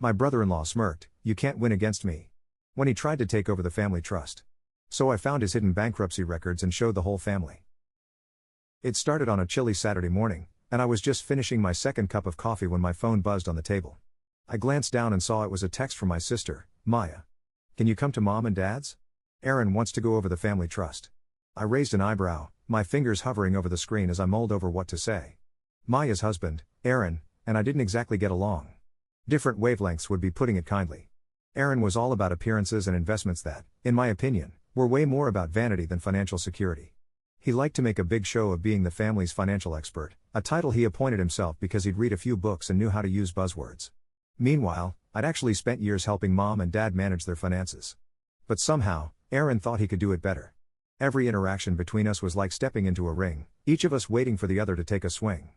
My brother-in-law smirked, "You can't win against me," when he tried to take over the family trust. So I found his hidden bankruptcy records and showed the whole family. It started on a chilly Saturday morning, and I was just finishing my second cup of coffee when my phone buzzed on the table. I glanced down and saw it was a text from my sister, Maya. "Can you come to Mom and Dad's? Aaron wants to go over the family trust." I raised an eyebrow, my fingers hovering over the screen as I mulled over what to say. Maya's husband, Aaron, and I didn't exactly get along. Different wavelengths would be putting it kindly. Aaron was all about appearances and investments that, in my opinion, were way more about vanity than financial security. He liked to make a big show of being the family's financial expert, a title he appointed himself because he'd read a few books and knew how to use buzzwords. Meanwhile, I'd actually spent years helping Mom and Dad manage their finances. But somehow, Aaron thought he could do it better. Every interaction between us was like stepping into a ring, each of us waiting for the other to take a swing.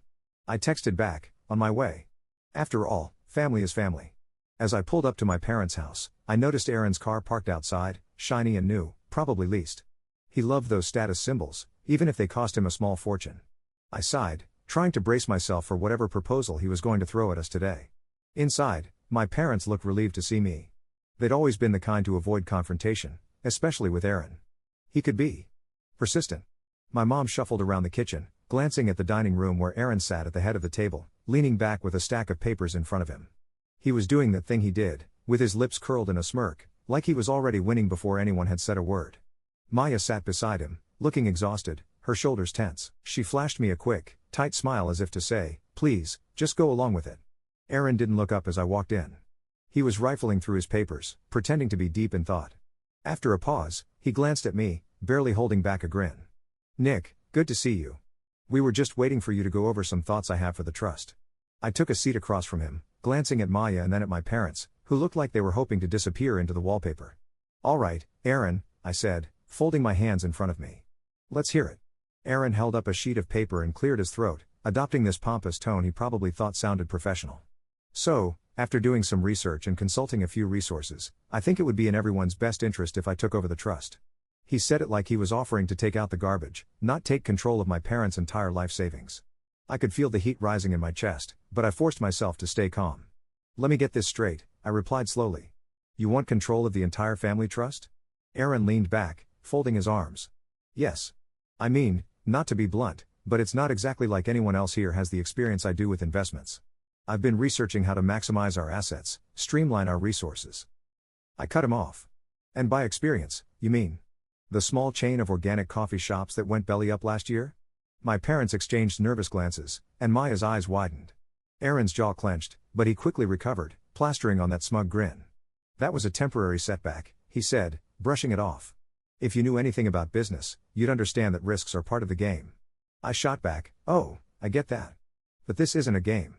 I texted back, "On my way." After all, family is family. As I pulled up to my parents' house, I noticed Aaron's car parked outside, shiny and new, probably leased. He loved those status symbols, even if they cost him a small fortune. I sighed, trying to brace myself for whatever proposal he was going to throw at us today. Inside, my parents looked relieved to see me. They'd always been the kind to avoid confrontation, especially with Aaron. He could be persistent. My mom shuffled around the kitchen, glancing at the dining room where Aaron sat at the head of the table, leaning back with a stack of papers in front of him. He was doing that thing he did, with his lips curled in a smirk, like he was already winning before anyone had said a word. Maya sat beside him, looking exhausted, her shoulders tense. She flashed me a quick, tight smile as if to say, "Please, just go along with it." Aaron didn't look up as I walked in. He was rifling through his papers, pretending to be deep in thought. After a pause, he glanced at me, barely holding back a grin. "Nick, good to see you. We were just waiting for you to go over some thoughts I have for the trust." I took a seat across from him, glancing at Maya and then at my parents, who looked like they were hoping to disappear into the wallpaper. "All right, Aaron," I said, folding my hands in front of me. "Let's hear it." Aaron held up a sheet of paper and cleared his throat, adopting this pompous tone he probably thought sounded professional. "So, after doing some research and consulting a few resources, I think it would be in everyone's best interest if I took over the trust." He said it like he was offering to take out the garbage, not take control of my parents' entire life savings. I could feel the heat rising in my chest, but I forced myself to stay calm. "Let me get this straight," I replied slowly. "You want control of the entire family trust?" Aaron leaned back, folding his arms. "Yes. I mean, not to be blunt, but it's not exactly like anyone else here has the experience I do with investments. I've been researching how to maximize our assets, streamline our resources." I cut him off. "And by experience, you mean the small chain of organic coffee shops that went belly up last year?" My parents exchanged nervous glances, and Maya's eyes widened. Aaron's jaw clenched, but he quickly recovered, plastering on that smug grin. "That was a temporary setback," he said, brushing it off. "If you knew anything about business, you'd understand that risks are part of the game." I shot back, "Oh, I get that. But this isn't a game.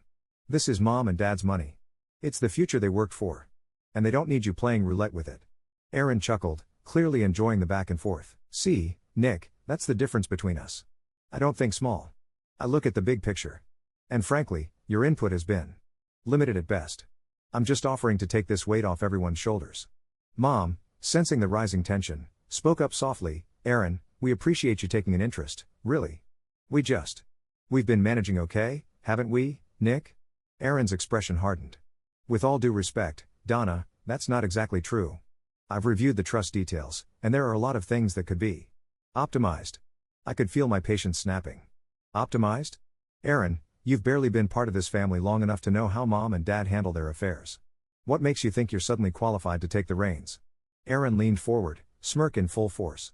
This is Mom and Dad's money. It's the future they worked for. And they don't need you playing roulette with it." Aaron chuckled, clearly enjoying the back and forth. "See, Nick, that's the difference between us. I don't think small. I look at the big picture. And frankly, your input has been limited at best. I'm just offering to take this weight off everyone's shoulders." Mom, sensing the rising tension, spoke up softly, "Aaron, we appreciate you taking an interest, really. We've been managing okay, haven't we, Nick?" Aaron's expression hardened. "With all due respect, Donna, that's not exactly true. I've reviewed the trust details, and there are a lot of things that could be optimized." I could feel my patience snapping. "Optimized? Aaron, you've barely been part of this family long enough to know how Mom and Dad handle their affairs. What makes you think you're suddenly qualified to take the reins?" Aaron leaned forward, smirk in full force.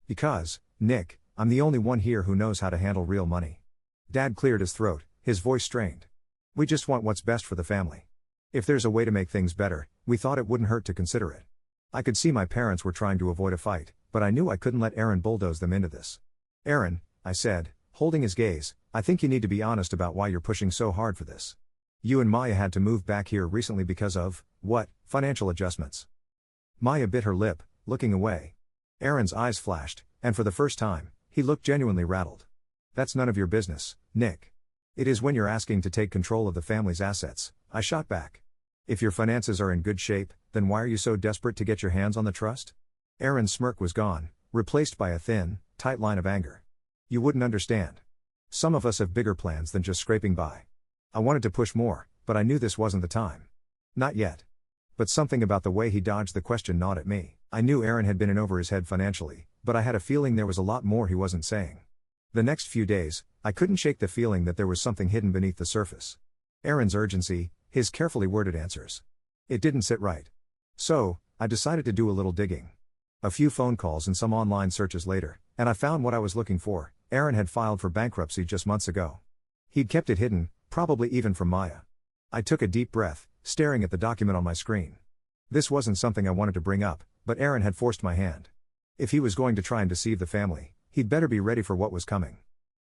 "Because, Nick, I'm the only one here who knows how to handle real money." Dad cleared his throat, his voice strained. "We just want what's best for the family. If there's a way to make things better, we thought it wouldn't hurt to consider it." I could see my parents were trying to avoid a fight, but I knew I couldn't let Aaron bulldoze them into this. "Aaron," I said, holding his gaze, "I think you need to be honest about why you're pushing so hard for this. You and Maya had to move back here recently because of, what, financial adjustments?" Maya bit her lip, looking away. Aaron's eyes flashed, and for the first time, he looked genuinely rattled. "That's none of your business, Nick. It is when you're asking to take control of the family's assets," I shot back. "If your finances are in good shape, then why are you so desperate to get your hands on the trust?" Aaron's smirk was gone, replaced by a thin, tight line of anger. "You wouldn't understand. Some of us have bigger plans than just scraping by. I wanted to push more, but I knew this wasn't the time." Not yet. But something about the way he dodged the question gnawed at me. I knew Aaron had been in over his head financially, but I had a feeling there was a lot more he wasn't saying. The next few days, I couldn't shake the feeling that there was something hidden beneath the surface. Aaron's urgency, his carefully worded answers. It didn't sit right. So, I decided to do a little digging. A few phone calls and some online searches later, and I found what I was looking for. Aaron had filed for bankruptcy just months ago. He'd kept it hidden, probably even from Maya. I took a deep breath, staring at the document on my screen. This wasn't something I wanted to bring up, but Aaron had forced my hand. If he was going to try and deceive the family, he'd better be ready for what was coming.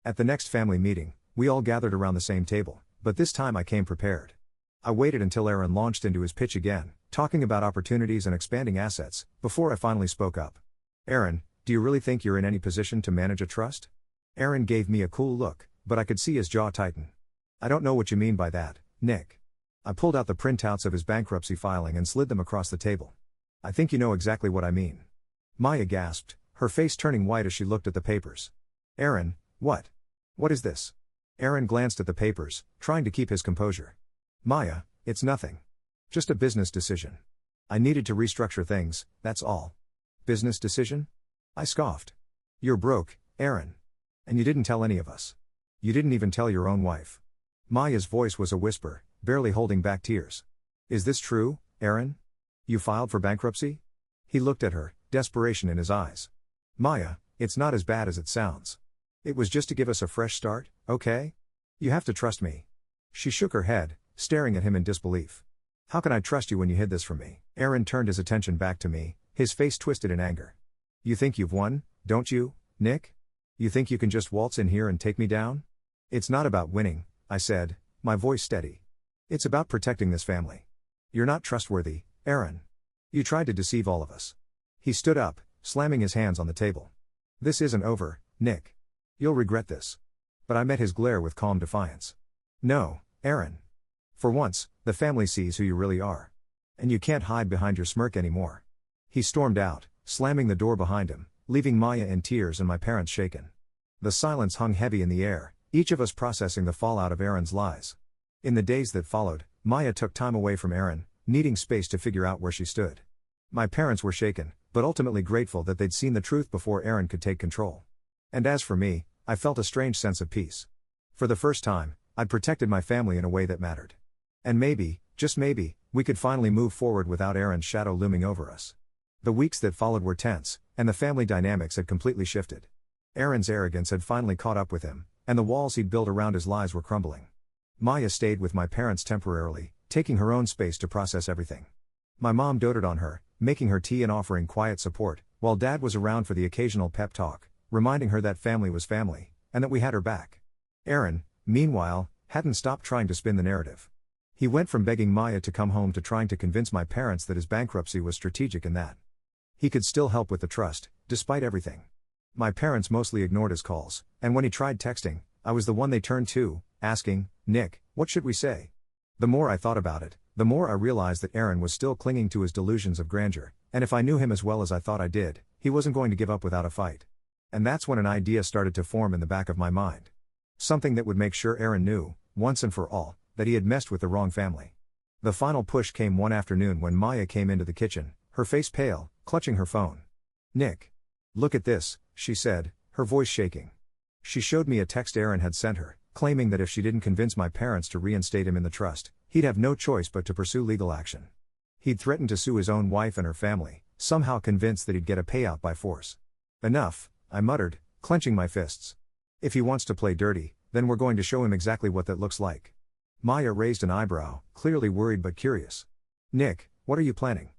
At the next family meeting, we all gathered around the same table, but this time I came prepared. I waited until Aaron launched into his pitch again, talking about opportunities and expanding assets, before I finally spoke up. Aaron, do you really think you're in any position to manage a trust? Aaron gave me a cool look, but I could see his jaw tighten. I don't know what you mean by that, Nick. I pulled out the printouts of his bankruptcy filing and slid them across the table. I think you know exactly what I mean. Maya gasped, her face turning white as she looked at the papers. Aaron, what? What is this? Aaron glanced at the papers, trying to keep his composure. Maya, it's nothing. Just a business decision. I needed to restructure things, that's all. Business decision? I scoffed. You're broke, Aaron. And you didn't tell any of us. You didn't even tell your own wife. Maya's voice was a whisper, barely holding back tears. Is this true, Aaron? You filed for bankruptcy? He looked at her, desperation in his eyes. Maya, it's not as bad as it sounds. It was just to give us a fresh start, okay? You have to trust me. She shook her head, staring at him in disbelief. How can I trust you when you hid this from me? Aaron turned his attention back to me, his face twisted in anger. You think you've won, don't you, Nick? You think you can just waltz in here and take me down? It's not about winning, I said, my voice steady. It's about protecting this family. You're not trustworthy, Aaron. You tried to deceive all of us. He stood up, slamming his hands on the table. This isn't over, Nick. You'll regret this. But I met his glare with calm defiance. No, Aaron. For once, the family sees who you really are. And you can't hide behind your smirk anymore. He stormed out, slamming the door behind him, leaving Maya in tears and my parents shaken. The silence hung heavy in the air, each of us processing the fallout of Aaron's lies. In the days that followed, Maya took time away from Aaron, needing space to figure out where she stood. My parents were shaken, but ultimately grateful that they'd seen the truth before Aaron could take control. And as for me, I felt a strange sense of peace. For the first time, I'd protected my family in a way that mattered. And maybe, just maybe, we could finally move forward without Aaron's shadow looming over us. The weeks that followed were tense, and the family dynamics had completely shifted. Aaron's arrogance had finally caught up with him, and the walls he'd built around his lies were crumbling. Maya stayed with my parents temporarily, taking her own space to process everything. My mom doted on her, making her tea and offering quiet support, while Dad was around for the occasional pep talk, reminding her that family was family, and that we had her back. Aaron, meanwhile, hadn't stopped trying to spin the narrative. He went from begging Maya to come home to trying to convince my parents that his bankruptcy was strategic and that he could still help with the trust, despite everything. My parents mostly ignored his calls, and when he tried texting, I was the one they turned to, asking, Nick, what should we say? The more I thought about it, the more I realized that Aaron was still clinging to his delusions of grandeur, and if I knew him as well as I thought I did, he wasn't going to give up without a fight. And that's when an idea started to form in the back of my mind. Something that would make sure Aaron knew, once and for all, that he had messed with the wrong family. The final push came one afternoon when Maya came into the kitchen, her face pale, clutching her phone. Nick. Look at this, she said, her voice shaking. She showed me a text Aaron had sent her, claiming that if she didn't convince my parents to reinstate him in the trust, he'd have no choice but to pursue legal action. He'd threatened to sue his own wife and her family, somehow convinced that he'd get a payout by force. Enough, I muttered, clenching my fists. If he wants to play dirty, then we're going to show him exactly what that looks like. Maya raised an eyebrow, clearly worried but curious. Nick, what are you planning?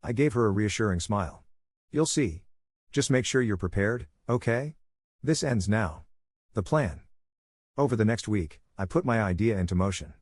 I gave her a reassuring smile. You'll see. Just make sure you're prepared, okay? This ends now. The plan. Over the next week, I put my idea into motion.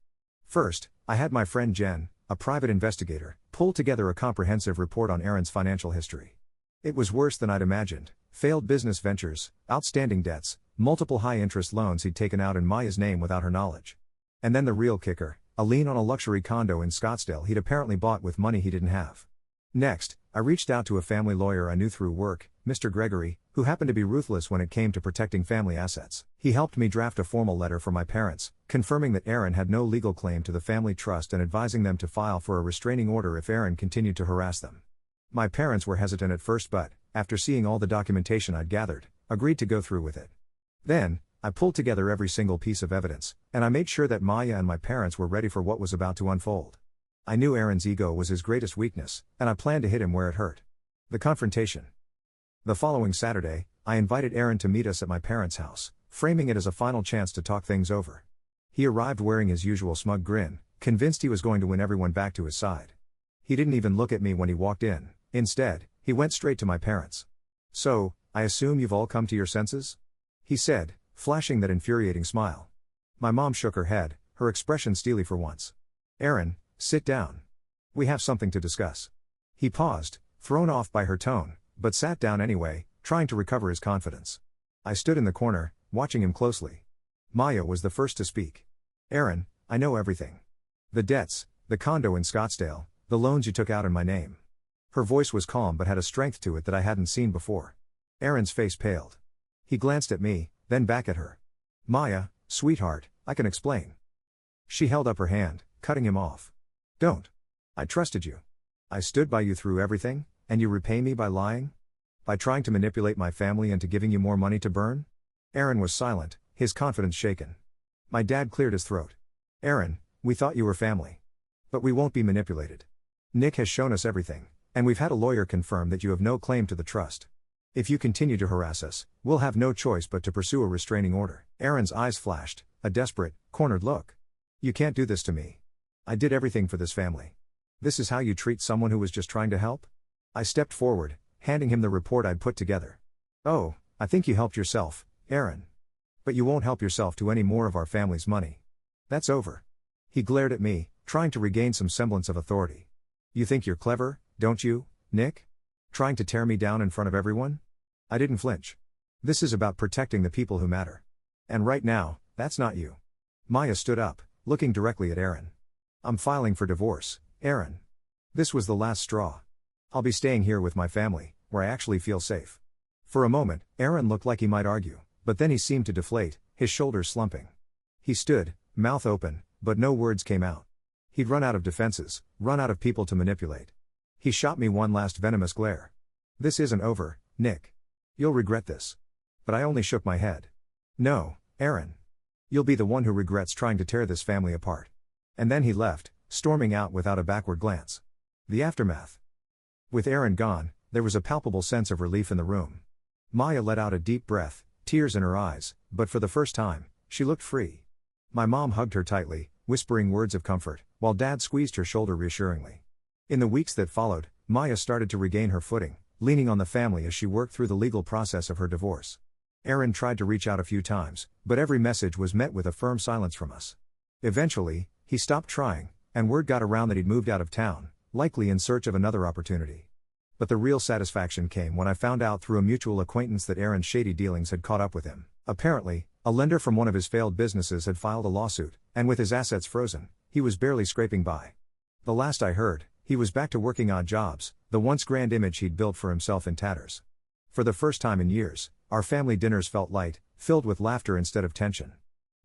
First, I had my friend Jen, a private investigator, pull together a comprehensive report on Aaron's financial history. It was worse than I'd imagined: failed business ventures, outstanding debts, multiple high-interest loans he'd taken out in Maya's name without her knowledge. And then the real kicker, a lien on a luxury condo in Scottsdale he'd apparently bought with money he didn't have. Next, I reached out to a family lawyer I knew through work, Mr. Gregory, who happened to be ruthless when it came to protecting family assets. He helped me draft a formal letter for my parents, confirming that Aaron had no legal claim to the family trust and advising them to file for a restraining order if Aaron continued to harass them. My parents were hesitant at first but, after seeing all the documentation I'd gathered, agreed to go through with it. Then, I pulled together every single piece of evidence, and I made sure that Maya and my parents were ready for what was about to unfold. I knew Aaron's ego was his greatest weakness, and I planned to hit him where it hurt. The confrontation. The following Saturday, I invited Aaron to meet us at my parents' house, framing it as a final chance to talk things over. He arrived wearing his usual smug grin, convinced he was going to win everyone back to his side. He didn't even look at me when he walked in. Instead, he went straight to my parents. "So, I assume you've all come to your senses?" he said, flashing that infuriating smile. My mom shook her head, her expression steely for once. "Aaron, sit down. We have something to discuss." He paused, thrown off by her tone, but sat down anyway, trying to recover his confidence. I stood in the corner, watching him closely. Maya was the first to speak. "Aaron, I know everything. The debts, the condo in Scottsdale, the loans you took out in my name." Her voice was calm but had a strength to it that I hadn't seen before. Aaron's face paled. He glanced at me, then back at her. "Maya, sweetheart, I can explain." She held up her hand, cutting him off. "Don't. I trusted you. I stood by you through everything, and you repay me by lying? By trying to manipulate my family into giving you more money to burn?" Aaron was silent, his confidence shaken. My dad cleared his throat. "Aaron, we thought you were family. But we won't be manipulated. Nick has shown us everything, and we've had a lawyer confirm that you have no claim to the trust. If you continue to harass us, we'll have no choice but to pursue a restraining order." Aaron's eyes flashed, a desperate, cornered look. "You can't do this to me. I did everything for this family. This is how you treat someone who was just trying to help?" I stepped forward, handing him the report I'd put together. "Oh, I think you helped yourself, Aaron. But you won't help yourself to any more of our family's money. That's over." He glared at me, trying to regain some semblance of authority. "You think you're clever, don't you, Nick? Trying to tear me down in front of everyone?" I didn't flinch. "This is about protecting the people who matter. And right now, that's not you." Maya stood up, looking directly at Aaron. "I'm filing for divorce, Aaron. This was the last straw. I'll be staying here with my family, where I actually feel safe." For a moment, Aaron looked like he might argue, but then he seemed to deflate, his shoulders slumping. He stood, mouth open, but no words came out. He'd run out of defenses, run out of people to manipulate. He shot me one last venomous glare. "This isn't over, Nick. You'll regret this." But I only shook my head. "No, Aaron. You'll be the one who regrets trying to tear this family apart." And then he left, storming out without a backward glance. The aftermath. With Aaron gone, there was a palpable sense of relief in the room. Maya let out a deep breath, tears in her eyes, but for the first time, she looked free. My mom hugged her tightly, whispering words of comfort, while Dad squeezed her shoulder reassuringly. In the weeks that followed, Maya started to regain her footing, leaning on the family as she worked through the legal process of her divorce. Aaron tried to reach out a few times, but every message was met with a firm silence from us. Eventually, he stopped trying, and word got around that he'd moved out of town, likely in search of another opportunity. But the real satisfaction came when I found out through a mutual acquaintance that Aaron's shady dealings had caught up with him. Apparently, a lender from one of his failed businesses had filed a lawsuit, and with his assets frozen, he was barely scraping by. The last I heard, he was back to working odd jobs, the once grand image he'd built for himself in tatters. For the first time in years, our family dinners felt light, filled with laughter instead of tension.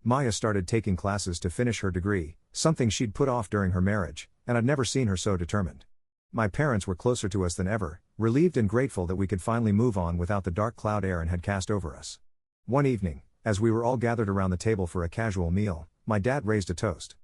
Maya started taking classes to finish her degree, something she'd put off during her marriage, and I'd never seen her so determined. My parents were closer to us than ever, relieved and grateful that we could finally move on without the dark cloud Aaron had cast over us. One evening, as we were all gathered around the table for a casual meal, my dad raised a toast.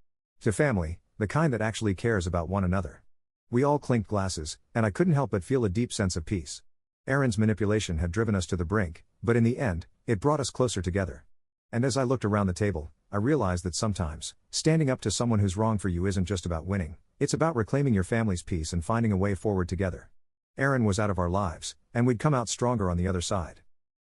To family, the kind that actually cares about one another. We all clinked glasses, and I couldn't help but feel a deep sense of peace. Aaron's manipulation had driven us to the brink, but in the end, it brought us closer together. And as I looked around the table, I realized that sometimes, standing up to someone who's wrong for you isn't just about winning, it's about reclaiming your family's peace and finding a way forward together. Aaron was out of our lives, and we'd come out stronger on the other side.